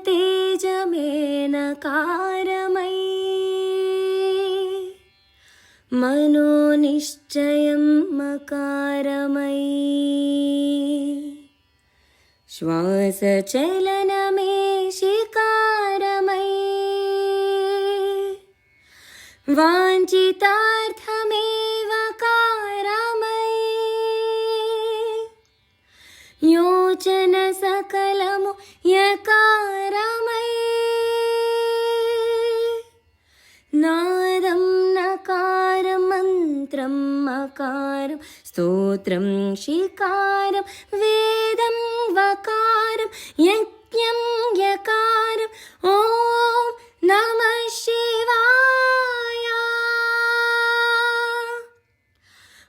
तेजमेनकारमयी मनोनिश्चयं मकारमयी श्वासचलनमे शिकारमयी वाञ्छितार्थमेव कारमयी योचन सकलमु यकारमयी नादं नकारं मन्त्रं मकारं स्तोत्रं शिकारं वेदं वकारं यज्ञं यकारं ॐ नमः शिवाय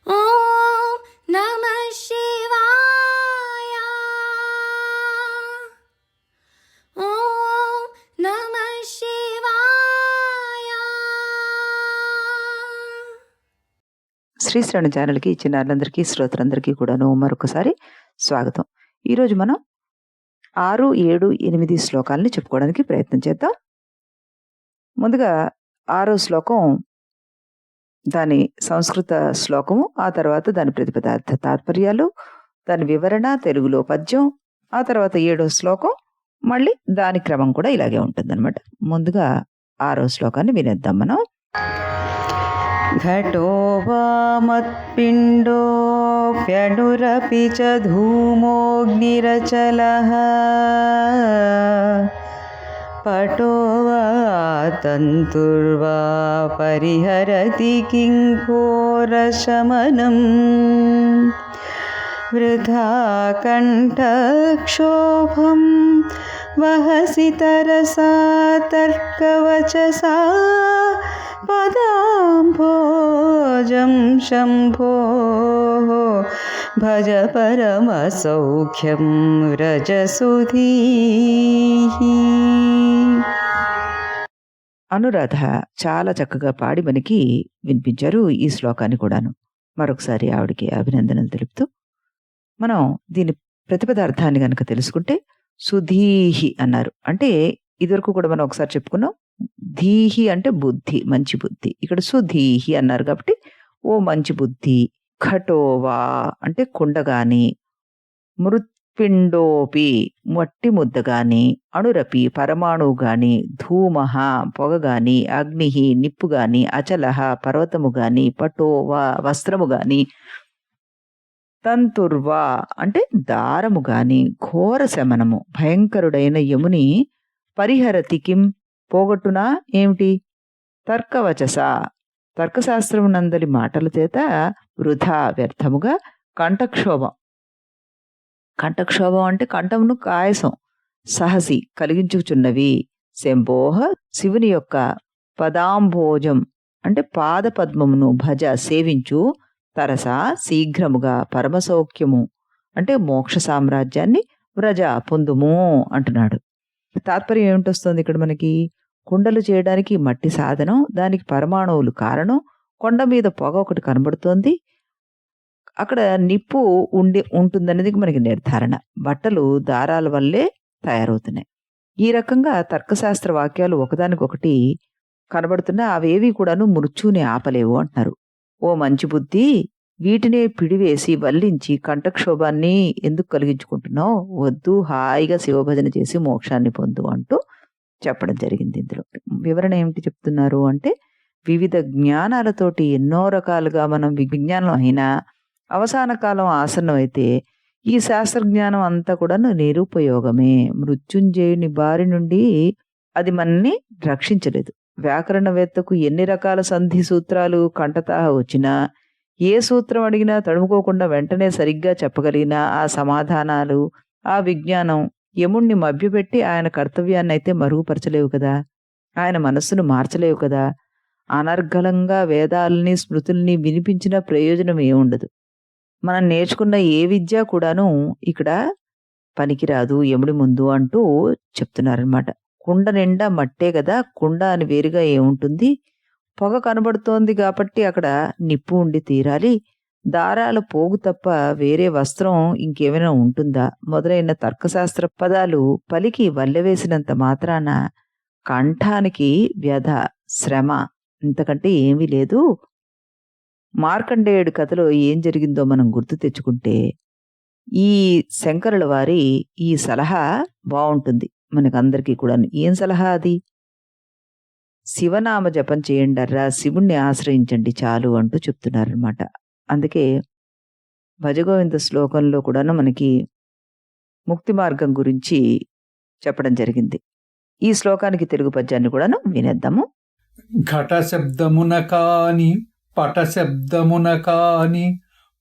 ॐ नमः शिवाय ॐ नमः शिवाय. శ్రీ శ్రవణ ఛానల్కి ఇచ్చిన వాళ్ళందరికీ శ్రోతలందరికీ కూడాను మరొకసారి స్వాగతం. ఈరోజు మనం 6, 7, 8 శ్లోకాలని చెప్పుకోవడానికి ప్రయత్నం చేద్దాం. ముందుగా 6వ శ్లోకం దాని సంస్కృత శ్లోకము, ఆ తర్వాత దాని ప్రతిపదార్థ తాత్పర్యాలు, దాని వివరణ తెలుగులో పద్యం, ఆ తర్వాత 7వ శ్లోకం మళ్ళీ దాని క్రమం కూడా ఇలాగే ఉంటుందన్నమాట. ముందుగా 6వ శ్లోకాన్ని వినేద్దాం మనం. घटो वा मत्पिण्डोऽप्यणुरपि च धूमोऽग्निरचलः पटो वा तन्तुर्वा परिहरति किं घोरशमनम् वृथा कण्ठक्षोभं वहसि तरसा तर्कवचसा पदाम्भोजं शम्भोः भज परमसौख्यं व्रजसुधीः. అనురాధ చాలా చక్కగా పాడి మనకి వినిపించారు ఈ శ్లోకాన్ని కూడాను. మరొకసారి ఆవిడికి అభినందనలు తెలుపుతూ మనం దీని ప్రతిపదార్థాన్ని గనక తెలుసుకుంటే సుధీహి అన్నారు. అంటే ఇదివరకు కూడా మనం ఒకసారి చెప్పుకున్నాం, ధీహి అంటే బుద్ధి, మంచి బుద్ధి. ఇక్కడ సుధీహి అన్నారు కాబట్టి ఓ మంచి బుద్ధి. ఘటోవా అంటే కుండ గాని, మృత్పిండోపి మట్టి ముద్ద గాని, అణురపి పరమాణువు గాని, ధూమః పొగ గాని, అగ్నిహి నిప్పు గాని, అచలః పర్వతము గాని, పటోవా వస్త్రము గాని, తంతుర్వా అంటే దారము గాని, ఘోర శమనము భయంకరుడైన యముని, పరిహరతి కిం పోగొట్టునా ఏమిటి, తర్కవచస తర్కశాస్త్రమునందలి మాటల చేత, వృధా వ్యర్థముగా, కంఠక్షోభం కంఠక్షోభం అంటే కంఠమును కాయసం, సహసి కలిగించుచున్నవి, శంభోహ శివుని యొక్క పదాంభోజం అంటే పాదపద్మమును భజ సేవించు, తరస శీఘ్రముగా, పరమసౌఖ్యము అంటే మోక్ష సామ్రాజ్యాన్ని వ్రజ పొందుము అంటున్నాడు. తాత్పర్యం ఏమిటొస్తుంది ఇక్కడ మనకి? కుండలు చేయడానికి మట్టి సాధనం, దానికి పరమాణువులు కారణం, కొండ మీద పొగ ఒకటి కనబడుతోంది, అక్కడ నిప్పు ఉంటుందనేది మనకి నిర్ధారణ. బట్టలు దారాల వల్లే తయారవుతున్నాయి. ఈ రకంగా తర్కశాస్త్ర వాక్యాలు ఒకదానికొకటి కనబడుతున్నా అవేవి కూడాను మృత్యుని ఆపలేవు అంటున్నారు. ఓ మంచి బుద్ధి, వీటినే పిడివేసి వల్లించి కంఠక్షోభాన్ని ఎందుకు కలిగించుకుంటున్నావు? వద్దు, హాయిగా శివభజన చేసి మోక్షాన్ని పొందు అంటూ చెప్పడం జరిగింది. ఇందులో వివరణ ఏమిటి చెప్తున్నారు అంటే, వివిధ జ్ఞానాలతోటి ఎన్నో రకాలుగా మనం విజ్ఞానం అయినా అవసాన కాలం ఆసన్నం అయితే ఈ శాస్త్రజ్ఞానం అంతా కూడా నిరుపయోగమే. మృత్యుంజయుని బారి నుండి అది మనని రక్షించలేదు. వ్యాకరణవేత్తకు ఎన్ని రకాల సంధి సూత్రాలు కంటతా వచ్చినా, ఏ సూత్రం అడిగినా తడుముకోకుండా వెంటనే సరిగ్గా చెప్పగలిగినా ఆ సమాధానాలు, ఆ విజ్ఞానం యముణ్ణి మభ్యపెట్టి ఆయన కర్తవ్యాన్ని అయితే మరుగుపరచలేవు కదా, ఆయన మనస్సును మార్చలేవు కదా. అనర్గళంగా వేదాలని స్మృతుల్ని వినిపించిన ప్రయోజనం ఏముండదు. మనం నేర్చుకున్న ఏ విద్య కూడాను ఇక్కడ పనికిరాదు యముడి ముందు అంటూ చెప్తున్నారనమాట. కుండ నిండా మట్టే కదా, కుండ అని వేరుగా ఏముంటుంది? పొగ కనబడుతోంది కాబట్టి అక్కడ నిప్పు ఉండి తీరాలి, దారాల పోగు తప్ప వేరే వస్త్రం ఇంకేమైనా ఉంటుందా మొదలైన తర్కశాస్త్ర పదాలు పలికి వల్లెవేసినంత మాత్రాన కంఠానికి వ్యధ, శ్రమ ఇంతకంటే ఏమీ లేదు. మార్కండేయుడి కథలో ఏం జరిగిందో మనం గుర్తు తెచ్చుకుంటే ఈ శంకరుల వారి ఈ సలహా బాగుంటుంది మనకందరికీ కూడా. ఏం సలహా అది? శివనామ జపం చేయండర్రా, శివుణ్ణి ఆశ్రయించండి చాలు అంటూ చెప్తున్నారనమాట. అందుకే భజగోవింద శ్లోకంలో కూడాను మనకి ముక్తి మార్గం గురించి చెప్పడం జరిగింది. ఈ శ్లోకానికి తెలుగు పద్యాన్ని కూడాను వినేద్దాము. ఘట శబ్దమున కాని పట శబ్దమున కాని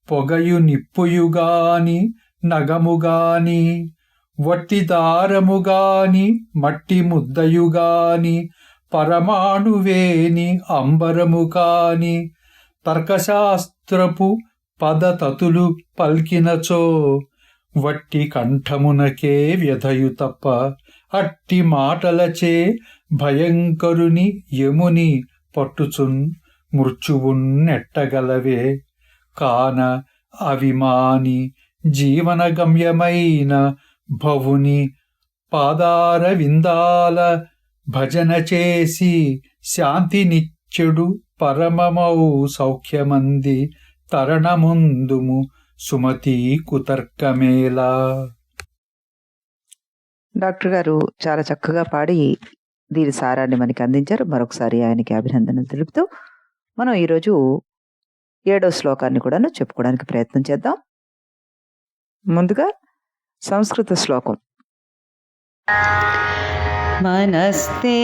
పొగయు నిప్పుయుగాని నగముగాని వట్టి దారముగాని మట్టి ముద్దయుగాని పరమాణువేని అంబరము కాని తర్కశాస్త్రపు పదతతులు పల్కినచో వట్టి కంఠమునకే వ్యధయు తప్ప అట్టి మాటలచే భయంకరుని యముని పట్టుచున్ మృత్యువున్నెట్టగలవే. కాన అవిమాని జీవనగమ్యమైన భవుని పాదార విందాల భజన చేసి శాంతినిచ్చెడు పరమమౌ సౌఖ్యమంది తరణముందుము సుమతి కుతర్కమేలా. డాక్టర్ గారు చాలా చక్కగా పాడి దీని సారాన్ని మనకి అందించారు. మరొకసారి ఆయనకి అభినందనలు తెలుపుతూ మనం ఈరోజు 7వ శ్లోకాన్ని కూడాను చెప్పుకోవడానికి ప్రయత్నం చేద్దాం. ముందుగా సంస్కృత శ్లోకం. మనస్తే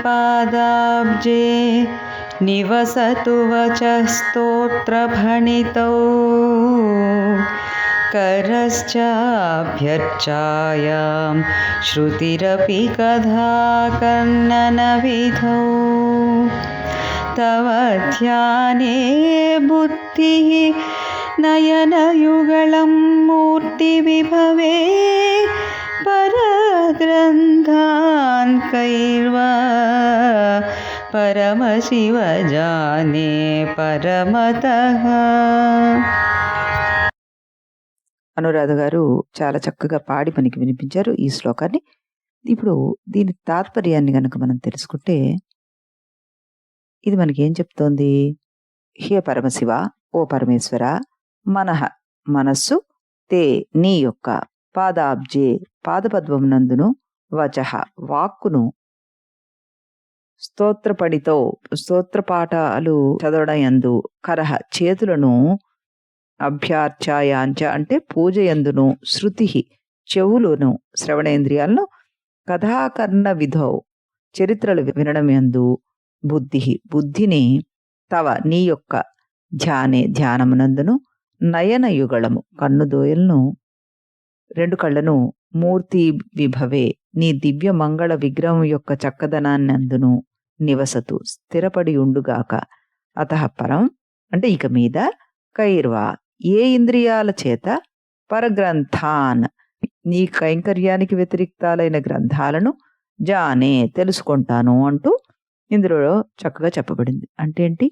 పాదాబ్జే నివసతు వచస్తోత్రభణితౌ करश्चाभ्यर्चायां श्रुतिरपि कथा कर्णनविधौ तव ध्याने बुद्धिः नयनयुगलं मूर्तिविभवे परग्रन्थान् कैर्वा परमशिव जाने परमतः. అనురాధ గారు చాలా చక్కగా పాడి మనకి వినిపించారు ఈ శ్లోకాన్ని. ఇప్పుడు దీని తాత్పర్యాన్ని గనక మనం తెలుసుకుంటే ఇది మనకేం చెప్తోంది? హే పరమశివ, ఓ పరమేశ్వర, మనః మనస్సు, తే నీ యొక్క, పాదాబ్జే పాదపద్మమునందును, వచః వాక్కును, స్తోత్రపడితో స్తోత్రపాఠాలు చదవడయందు, కరః చేతులను, అభ్యార్చాయాంచ అంటే పూజయందును, శృతి చెవులను శ్రవణేంద్రియాలను, కథాకర్ణ విధౌ చరిత్రలు వినడం యందు, బుద్ధి బుద్ధిని, తవ నీ యొక్క, ధ్యానే ధ్యానమునందును, నయన యుగళము కన్నుదోయలను 2 కళ్ళను, మూర్తి విభవే నీ దివ్య మంగళ విగ్రహం యొక్క చక్కదనాన్నందును, నివసతు స్థిరపడి ఉండుగాక, అతః పరం అంటే ఇక మీద, కైర్వా ఏ ఇంద్రియాల చేత, పరగ్రంథాన్ నీ కైంకర్యానికి వ్యతిరిక్తాలైన గ్రంథాలను, జానే తెలుసుకుంటాను అంటూ ఇందులో చక్కగా చెప్పబడింది. అంటే ఏంటి?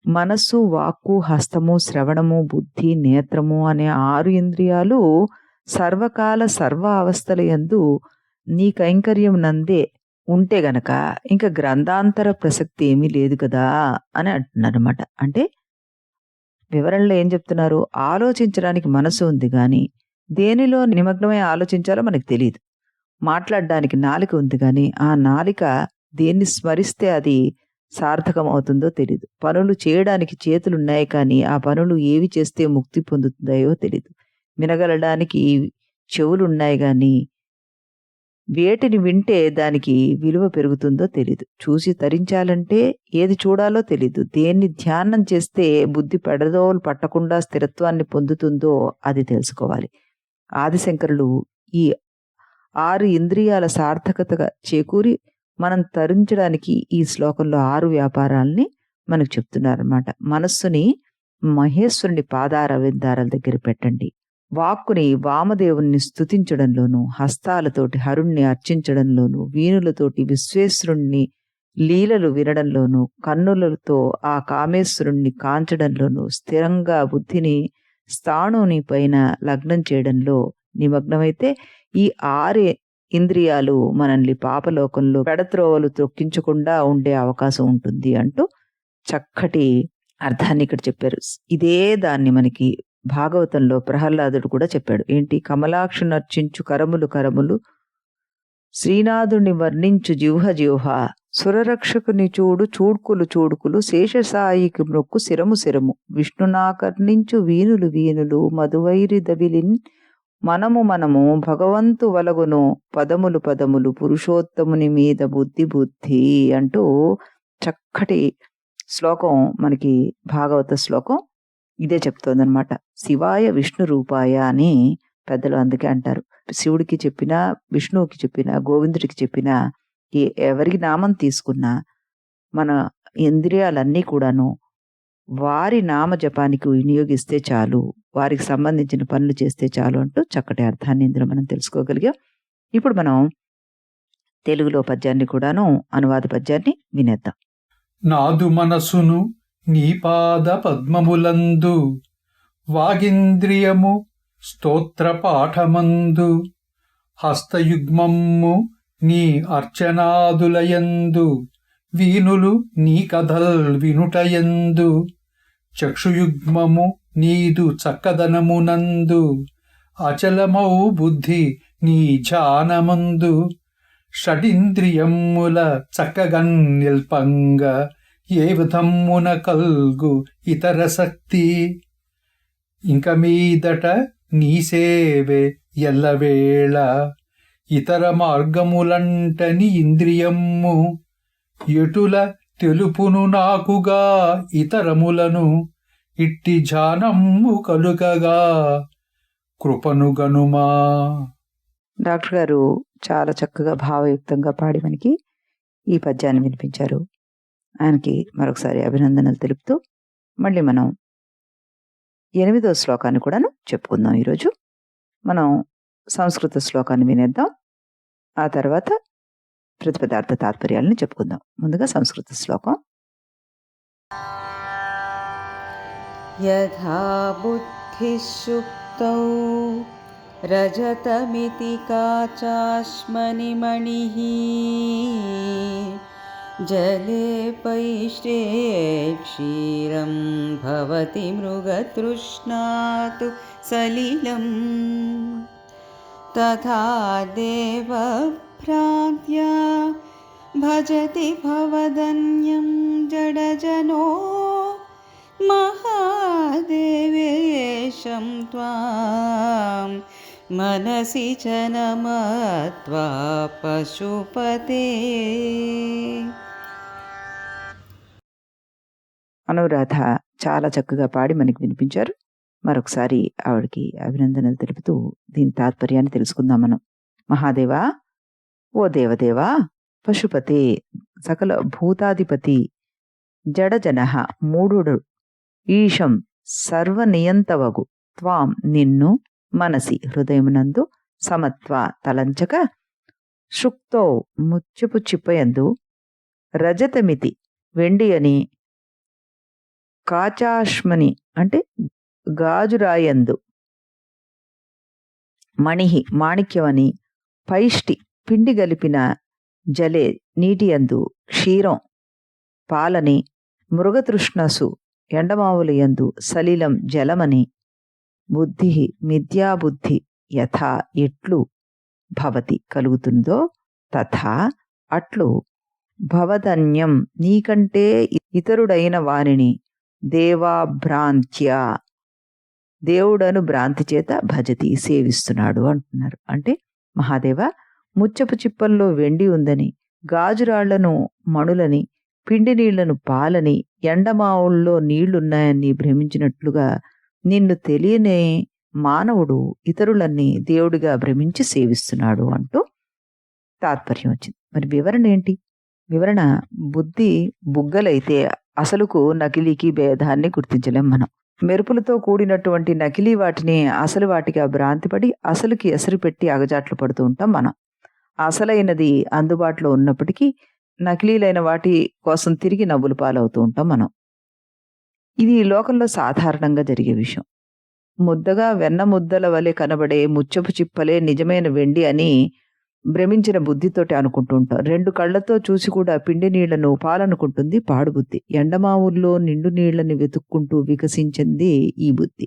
మనస్సు, వాక్కు, హస్తము, శ్రవణము, బుద్ధి, నేత్రము అనే 6 ఇంద్రియాలు సర్వకాల సర్వ అవస్థల యందు నీ కైంకర్యం నందే ఉంటే గనక ఇంకా గ్రంథాంతర ప్రసక్తి ఏమీ లేదు కదా అని అంటున్నారన్నమాట. అంటే వివరణలో ఏం చెప్తున్నారు? ఆలోచించడానికి మనసు ఉంది కానీ దేనిలో నిమగ్నమై ఆలోచించాలో మనకు తెలియదు. మాట్లాడడానికి నాలుక ఉంది కానీ ఆ నాలిక దేన్ని స్మరిస్తే అది సార్థకం అవుతుందో తెలియదు. పనులు చేయడానికి చేతులున్నాయి కానీ ఆ పనులు ఏవి చేస్తే ముక్తి పొందుతుందో తెలియదు. వినగలడానికి చెవులున్నాయి కానీ వేటిని వింటే దానికి విలువ పెరుగుతుందో తెలీదు. చూసి తరించాలంటే ఏది చూడాలో తెలీదు. దేన్ని ధ్యానం చేస్తే బుద్ధి పెడదోలు పట్టకుండా స్థిరత్వాన్ని పొందుతుందో అది తెలుసుకోవాలి. ఆదిశంకరులు ఈ 6 ఇంద్రియాల సార్థకతగా చేకూరి మనం తరించడానికి ఈ శ్లోకంలో 6 వ్యాపారాలని మనకు చెప్తున్నారన్నమాట. మనస్సుని మహేశ్వరుని పాదార విందారాల దగ్గర పెట్టండి. వాక్కుని వామదేవుణ్ణి స్తుతించడంలోనూ, హస్తాలతోటి హరుణ్ణి అర్చించడంలోనూ, వీణులతోటి విశ్వేశ్వరుణ్ణి లీలలు వినడంలోనూ కన్నులతో ఆ కామేశ్వరుణ్ణి కాంచడంలోనూ స్థిరంగా బుద్ధిని స్థాణుని పైన లగ్నం చేయడంలో నిమగ్నమైతే ఈ 6 ఇంద్రియాలు మనల్ని పాపలోకంలో పెడత్రోవలు త్రొక్కించకుండా ఉండే అవకాశం ఉంటుంది అంటూ చక్కటి అర్థాన్ని ఇక్కడ చెప్పారు. ఇదే దాన్ని మనకి భాగవతంలో ప్రహ్లాదుడు కూడా చెప్పాడు. ఏంటి? కమలాక్షు నర్చించు కరములు కరములు, శ్రీనాథుని వర్ణించు జిహ్వ జిహ్వ, సురరక్షకుని చూడు చూడ్కులు చూడ్కులు, శేషసాయికి మ్రొక్కు శిరము శిరము, విష్ణునాకర్ణించు వీనులు వీనులు, మధువైరి దవిలిన్ మనము మనము, భగవంతు వలగును పదములు పదములు, పురుషోత్తముని మీద బుద్ధి బుద్ధి అంటూ చక్కటి శ్లోకం మనకి భాగవత శ్లోకం ఇదే చెప్తోందనమాట. శివాయ విష్ణు రూపాయ అని పెద్దలు అందుకే అంటారు. శివుడికి చెప్పినా, విష్ణువుకి చెప్పినా, గోవిందుడికి చెప్పినా, ఎవరికి నామం తీసుకున్నా మన ఇంద్రియాలన్నీ కూడాను వారి నామ జపానికి వినియోగిస్తే చాలు, వారికి సంబంధించిన పనులు చేస్తే చాలు అంటూ చక్కటి అర్థాన్ని ఇందులో మనం తెలుసుకోగలిగాం. ఇప్పుడు మనం తెలుగులో పద్యాన్ని కూడాను, అనువాద పద్యాన్ని వినేద్దాం. నాదు మనసును నీ పాద పద్మములందు, వాగింద్రియము స్తోత్ర పాఠమందు, హస్తయుగ్మమ్ము నీ అర్చనాదులయందు, వీనులు నీ కథల్ వినుటయందు, చక్షుయుగ్మము నీదు చక్కదనమునందు, అచలమౌ బుద్ధి నీ ధ్యానమందు, షడింద్రియముల చక్కగన్ నిల్పంగ, ఏ విధమ్మున కల్గు ఇతర శక్తి, ఇంక మీదట నీ సేవే ఎల్లవేళ, ఇతర మార్గములంటని ఇంద్రియమ్ము, ఎటుల తెలుపును నాకుగా ఇతరములను, ఇట్టి ధ్యానమ్ము కలుగగా కృపను గనుమా. డాక్టర్ గారు చాలా చక్కగా భావయుక్తంగా పాడి మనకి ఈ పద్యాన్ని వినిపించారు. ఆయనకి మరొకసారి అభినందనలు తెలుపుతూ మళ్ళీ మనం 8వ శ్లోకాన్ని కూడాను చెప్పుకుందాం. ఈరోజు మనం సంస్కృత శ్లోకాన్ని వినేద్దాం. ఆ తర్వాత ప్రతిపదార్థ తాత్పర్యాలను చెప్పుకుందాం. ముందుగా సంస్కృత శ్లోకం. యథా బుద్ధిశుక్తౌ రజతమితి కాచాశ్మని మణిః, జలే పైష్టే క్షీరం భవతి మృగతృష్ణాతు సలిలం, తథా దేవభ్రాంత్యా భజతి భవదన్యం జడజనో, మహాదేవేశం త్వాం మనసి చ నమత్వా పశుపతే. అనురాధ చాలా చక్కగా పాడి మనకి వినిపించారు. మరొకసారి ఆవిడకి అభినందనలు తెలుపుతూ దీని తాత్పర్యాన్ని తెలుసుకుందాం మనం. మహాదేవా, ఓ దేవదేవా, పశుపతే సకల భూతాధిపతి, జడజన మూఢుడు, ఈశం సర్వనియంతవగు, త్వాం నిన్ను, మనసి హృదయమునందు, సమత్వ తలంచక, శుక్తో ముత్యపు చిప్పయందు, రజతమితి వెండి అని, కాచాశ్మని అంటే గాజురాయందు, మణిహి మాణిక్యమని, పైష్టి పిండి గలిపిన, జలే నీటియందు, క్షీరం పాలని, మృగతృష్ణసు ఎండమావులయందు, సలిలం జలమని, బుద్ధి మిథ్యాబుద్ధి యథా ఎట్లు, భవతి కలుగుతుందో, తథా అట్లు, భవదన్యం నీకంటే ఇతరుడైన వారిని, దేవాభ్రాంత్య దేవుడను భ్రాంతి చేత భజతి సేవిస్తున్నాడు అంటున్నారు. అంటే మహాదేవ, ముచ్చపు చిప్పల్లో వెండి ఉందని, గాజురాళ్లను మణులని, పిండి నీళ్లను పాలని, ఎండమావుల్లో నీళ్లున్నాయని భ్రమించినట్లుగా నిన్ను తెలియనే మానవుడు ఇతరులన్నీ దేవుడిగా భ్రమించి సేవిస్తున్నాడు అంటూ తాత్పర్యం వచ్చింది. మరి వివరణ ఏంటి? వివరణ, బుద్ధి బుగ్గలైతే అసలుకు నకిలీకి భేదాన్ని గుర్తించలేం మనం. మెరుపులతో కూడినటువంటి నకిలీ వాటిని అసలు వాటిగా భ్రాంతిపడి అసలుకి ఎసరు పెట్టి అగజాట్లు పడుతూ ఉంటాం మనం. అసలైనది అందుబాటులో ఉన్నప్పటికీ నకిలీలైన వాటి కోసం తిరిగి నవ్వులు పాలవుతూ ఉంటాం మనం. ఇది ఈ లోకంలో సాధారణంగా జరిగే విషయం. ముద్దగా వెన్న ముద్దల వలె కనబడే ముత్యపు చిప్పలే నిజమైన వెండి అని భ్రమించిన బుద్ధితోటి అనుకుంటూ ఉంటాం. 2 కళ్ళతో చూసి కూడా పిండి నీళ్లను పాలనుకుంటుంది పాడుబుద్ధి. ఎండమావుల్లో నిండు నీళ్లని వెతుక్కుంటూ వికసించింది ఈ బుద్ధి.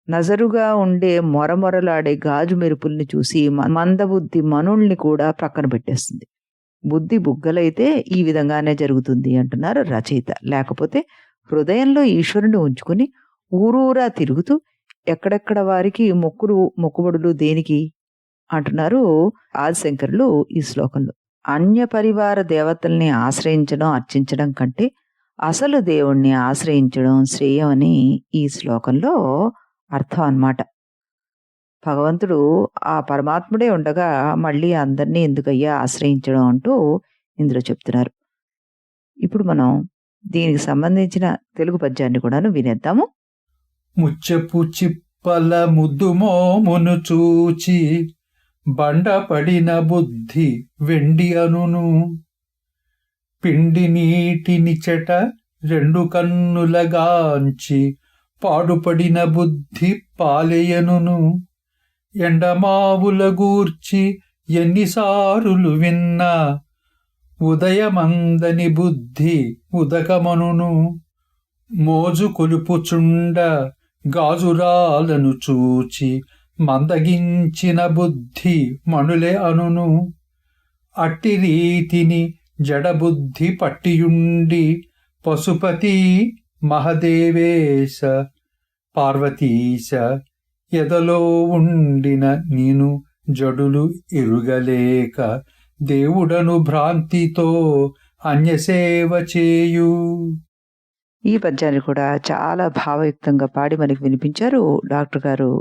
నజరుగా ఉండే మొరమొరలాడే గాజు మెరుపుల్ని చూసి మందబుద్ధి మనుల్ని కూడా ప్రక్కన పెట్టేస్తుంది. బుద్ధి బుగ్గలైతే ఈ విధంగానే జరుగుతుంది అంటున్నారు రచయిత. లేకపోతే హృదయంలో ఈశ్వరుని ఉంచుకుని ఊరూరా తిరుగుతూ ఎక్కడెక్కడ వారికి మొక్కుబడులు దేనికి అంటున్నారు ఆదిశంకరులు ఈ శ్లోకంలో. అన్య పరివార దేవతల్ని ఆశ్రయించడం, అర్చించడం కంటే అసలు దేవుణ్ణి ఆశ్రయించడం శ్రేయం అని ఈ శ్లోకంలో అర్థం అన్నమాట. భగవంతుడు ఆ పరమాత్ముడే ఉండగా మళ్ళీ అందరినీ ఎందుకయ్యా ఆశ్రయించడం అంటూ ఇందులో చెప్తున్నారు. ఇప్పుడు మనం దీనికి సంబంధించిన తెలుగు పద్యాన్ని కూడాను వినేద్దాము. ముచ్చపు చిప్పల ముద్దుమోమును చూచి బండపడిన బుద్ధి వెండి అనును, పిండి నీటిని చెట 2 కన్నులగాంచి పాడుపడిన బుద్ధి పాలెయనును, ఎండమావుల గూర్చి ఎన్నిసారులు విన్నా ఉదయమందని బుద్ధి ఉదకమనును, మోజు కొలుపుచుండ గాజురాలను చూచి మందగించిన బుద్ధి మణులే అనును, అట్టి రీతిని జడబుద్ధి పట్టియుండి పశుపతి మహదేవేశ పార్వతీశ ఎదలో ఉండిన నేను జడులు ఎరుగలేక దేవుడను భ్రాంతితో అన్యసేవ చేయు. ఈ పద్యాన్ని కూడా చాలా భావయుక్తంగా పాడి మనకి వినిపించారు డాక్టర్ గారు.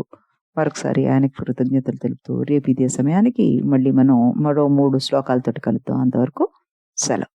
మరొకసారి ఆయనకి కృతజ్ఞతలు తెలుపుతూ రేపు ఇదే సమయానికి మళ్ళీ మనం మరో 3 శ్లోకాలతోటి కలుద్దాం. అంతవరకు సెలవు.